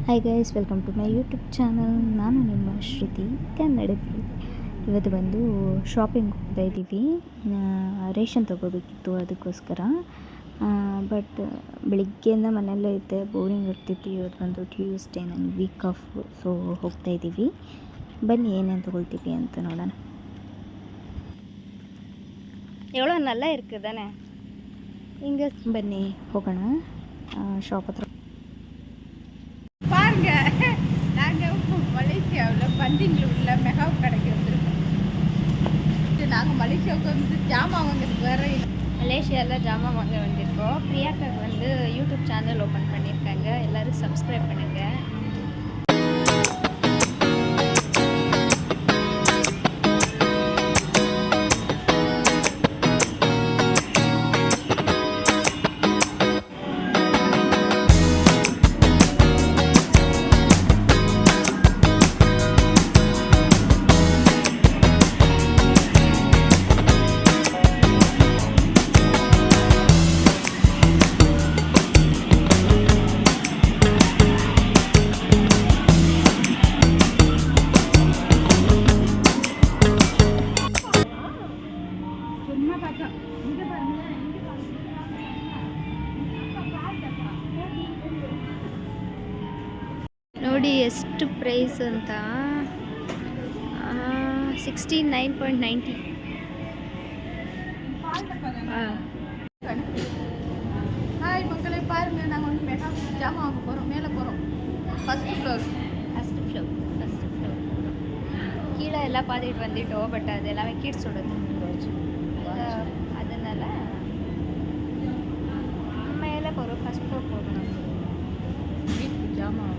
Hi guys, welcome to my YouTube channel. ನಾನು ನಿಮ್ಮ ಶ್ರುತಿ ಕನ್ನಡದಲ್ಲಿ. ಇವತ್ತು ಬಂದು ಶಾಪಿಂಗ್ ಹೋಗ್ತಾ ಇದ್ದೀವಿ. ರೇಷನ್ ತೊಗೋಬೇಕಿತ್ತು, ಅದಕ್ಕೋಸ್ಕರ. ಬಟ್ ಬೆಳಿಗ್ಗೆಯಿಂದ ಮನೆಯಲ್ಲೇ ಇದ್ದೆ, ಬೋರಿಂಗ್ ಆಗ್ತಿತ್ತು. ಇವತ್ತು ಬಂದು ಟ್ಯೂಸ್ಡೇ, ನನ್ನ ವೀಕ್ ಆಫ್. ಸೊ ಹೋಗ್ತಾ ಇದ್ದೀವಿ. ಬನ್ನಿ ಏನೇನು ತೊಗೊಳ್ತೀವಿ ಅಂತ ನೋಡೋಣ. ಎவ்வளோ நல்லா இருக்குதானே ಹಿಂಗೆ. ಬನ್ನಿ ಹೋಗೋಣ ஷாப் ಹತ್ರ. பாருங்க, நாங்கள் மலேசியாவில் பந்திங்கில் உள்ள மெகா கடைக்கு வந்திருக்கோம். நாங்கள் மலேசியாவுக்கு வந்து ஜாமான் வாங்கிறதுக்கு வேறு மலேசியாவில் ஜாமான் வாங்க வந்திருக்கோம். பிரியாக்காவுக்கு வந்து யூடியூப் சேனல் ஓப்பன் பண்ணியிருக்காங்க. எல்லோரும் சப்ஸ்கிரைப் பண்ணுங்கள். ನೋಡಿ ಎಷ್ಟು ಪ್ರೈಸ್ ಅಂತ. 69.90. ஹாய் மக்களே, பாருங்கள், நாங்கள் வந்து மெகா ஜாமான் வாங்க போகிறோம். மேலே போகிறோம். First floor. கீழே எல்லாம் பார்த்துட்டு வந்துட்டோம். பட் அது எல்லாமே கிட்ஸோடது. அதனால மேலே போகிறோம். ஃபஸ்ட் ஃப்ளோர் போகணும். வீட்டுக்கு ஜாமான்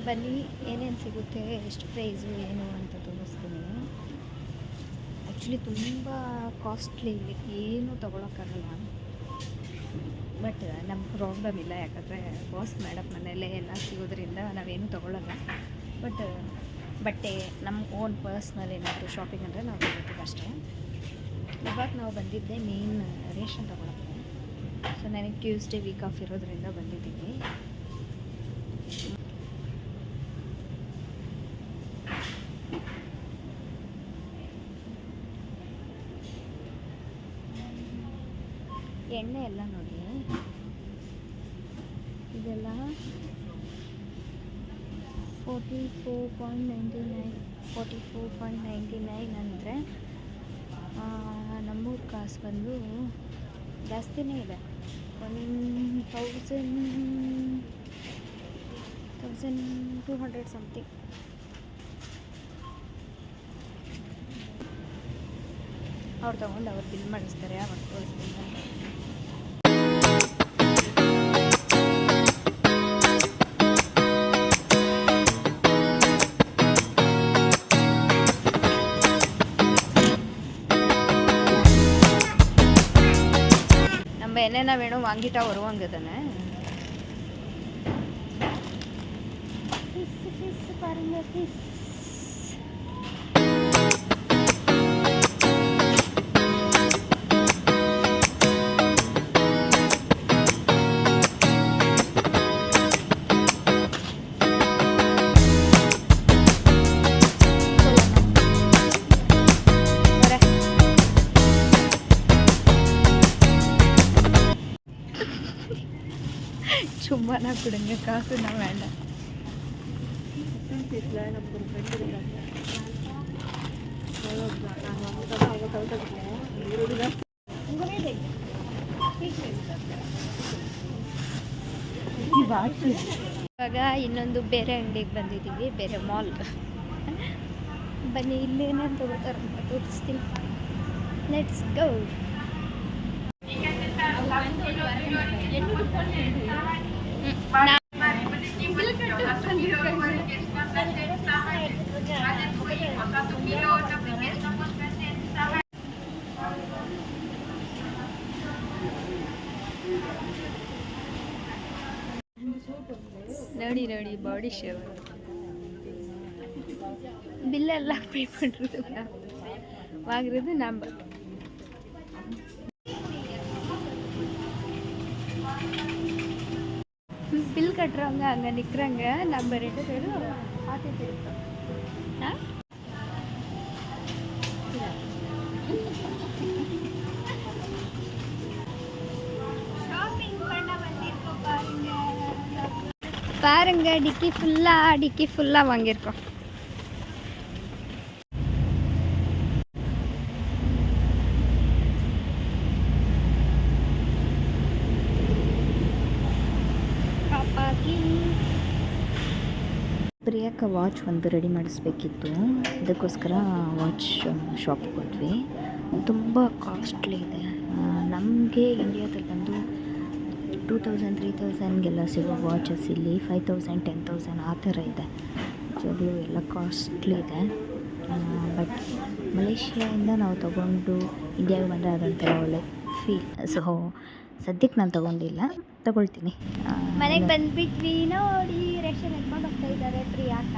ಬನ್ನಿ, ಏನೇನು ಸಿಗುತ್ತೆ, ಎಷ್ಟು ಪ್ರೈಸು ಏನು ಅಂತ ತೋರಿಸ್ತೀನಿ. ಆ್ಯಕ್ಚುಲಿ ತುಂಬ ಕಾಸ್ಟ್ಲಿ, ಇಲ್ಲಿ ಏನೂ ತೊಗೊಳಕ್ಕಾಗಲ್ಲ. ಬಟ್ ನಮ್ಮ ಪ್ರಾಬ್ಲಮ್ ಇಲ್ಲ, ಯಾಕಂದರೆ ಬಾಸ್ ಮೇಡಮ್ ಮನೆಯಲ್ಲೇ ಎಲ್ಲ ಸಿಗೋದ್ರಿಂದ ನಾವೇನು ತೊಗೊಳ್ಳಲ್ಲ. ಬಟ್ ಬಟ್ಟೆ ನಮ್ಮ ಓನ್ ಪರ್ಸ್ನಲ್ ಏನಾದರೂ ಶಾಪಿಂಗ್ ಅಂದರೆ ನಾವು ತೊಗೊಳ್ತೀವಿ ಅಷ್ಟೇ. ಇವಾಗ ನಾವು ಬಂದಿದ್ದೆ ಮೇನ್ ರೇಷನ್ ತೊಗೊಳಕ್ಕೆ. ಸೊ ನನಗೆ ಟ್ಯೂಸ್ಡೇ ವೀಕ್ ಆಫ್ ಇರೋದ್ರಿಂದ ಬಂದಿದ್ದೀವಿ. ಎಣ್ಣೆ ಎಲ್ಲ ನೋಡಿ, ಇದೆಲ್ಲ 44.99 ಅಂದರೆ ನಮ್ಮೂರು ಕಾಸು ಬಂದು ಜಾಸ್ತಿನೇ ಇದೆ. 1200 ಸಮಥಿಂಗ್. ಅವ್ರು ತೊಗೊಂಡು ಅವ್ರು ಬಿಲ್ ಮಾಡಿಸ್ತಾರೆ. ಅವಾಗ ತೋರಿಸ್ತೀನಿ. நம்ம என்னென்ன வேணும் வாங்கிட்டா வருவாங்க தானே. பாருங்க பீஸ். சும்மா நான் கொடுங்க, காசு நான் வேண்டாம். நமக்கு ஒரு ஃப்ரெண்ட் இருக்காங்க. ಇವಾಗ ಇನ್ನೊಂದು ಬೇರೆ ಅಂಗಡಿಗೆ ಬಂದಿದ್ದೀವಿ, ಬೇರೆ ಮಾಲ್. ಬನ್ನಿ, ಇಲ್ಲೇನೇನು ತಗೋತಾರೆ ಅಂತ ತೋರಿಸ್ತೀನಿ. Let's go. ನೋಡಿ ನೋಡಿ ಬಾಡಿ ಶೇವ್ ಬಿಲ್ಲೆಲ್ಲ ಪೇ பண்ணுறது வாங்குறது நம்ம பில் கட்டுறவங்க அங்கே நிற்கிறாங்க, நம்ம 2 பேரும் பார்த்துட்டு இருக்கோம். பாருங்க டிக்கி ஃபுல்லாக வாங்கியிருக்கோம். ಪ್ರಿಯಾಕ ವಾಚ್ ಒಂದು ರೆಡಿ ಮಾಡಿಸ್ಬೇಕಿತ್ತು, ಅದಕ್ಕೋಸ್ಕರ ವಾಚ್ ಶಾಪಿಗೆ ಹೋದ್ವಿ. ತುಂಬ ಕಾಸ್ಟ್ಲಿ ಇದೆ. ನಮಗೆ ಇಂಡಿಯಾದಲ್ಲಿ ಬಂದು 2000 3000ಗೆಲ್ಲ ಸಿಗೋ ವಾಚಸ್ ಇಲ್ಲಿ 5000 10,000 ಆ ಥರ ಇದೆ. ನಿಜವಾಗ್ಲೂ ಎಲ್ಲ ಕಾಸ್ಟ್ಲಿ ಇದೆ. ಬಟ್ ಮಲೇಷ್ಯಾದಿಂದ ನಾವು ತೊಗೊಂಡು ಇಂಡಿಯಾಗೆ ಬಂದರೆ ಅದೊಂಥರ ಒಳ್ಳೆ ಫೀಲ್. ಸೊ ಸದ್ಯಕ್ಕೆ ನಾನು ತೊಗೊಳ್ತೀನಿ. ಮನೆಗೆ ಬಂದ್ಬಿಟ್ವಿ ನೋಡಿ. ರೇಷನ್ ಎತ್ಕೊಂಡು ಹೋಗ್ತಾ ಇದ್ದಾರೆ ಪ್ರಿಯಾಕ.